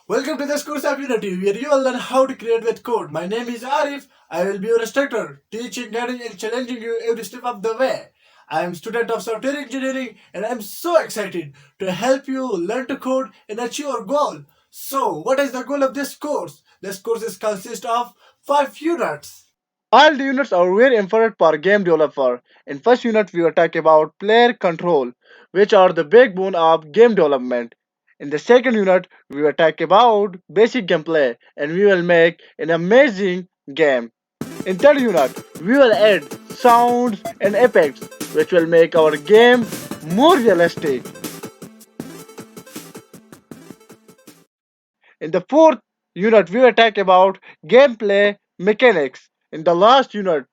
Welcome to the Course of Unity, where you will learn how to create with code. My name is Arif. I will be your instructor, teaching, guiding, and challenging you every step of the way. I am student of software engineering, and I am so excited to help you learn to code and achieve your goal. So, what is the goal of this course? This course is consist of 5 units. All the units are very important for game developer. In first unit, we will talk about player control, which are the backbone of game development. In the second unit, we will talk about basic gameplay, and we will make an amazing game. In third unit, we will add sounds and effects, which will make our game more realistic. In the fourth unit, we will talk about gameplay mechanics. In the last unit,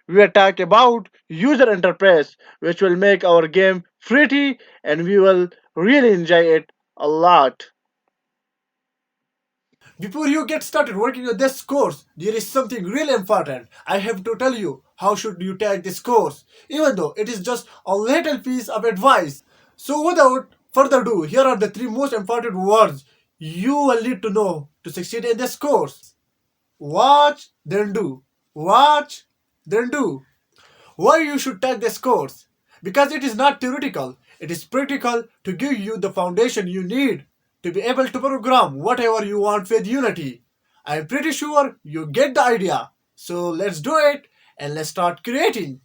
we will talk about user interface, which will make our game pretty and we will really enjoy it a lot. Before you get started working on this course, there is something really important. I have to tell you how should you take this course, even though it is just a little piece of advice. So without further ado, here are the three most important words you will need to know to succeed in this course. Watch, then do. Watch, then do. Why you should take this course? Because it is not theoretical, it is practical to give you the foundation you need to be able to program whatever you want with Unity. I'm pretty sure you get the idea. So let's do it and let's start creating.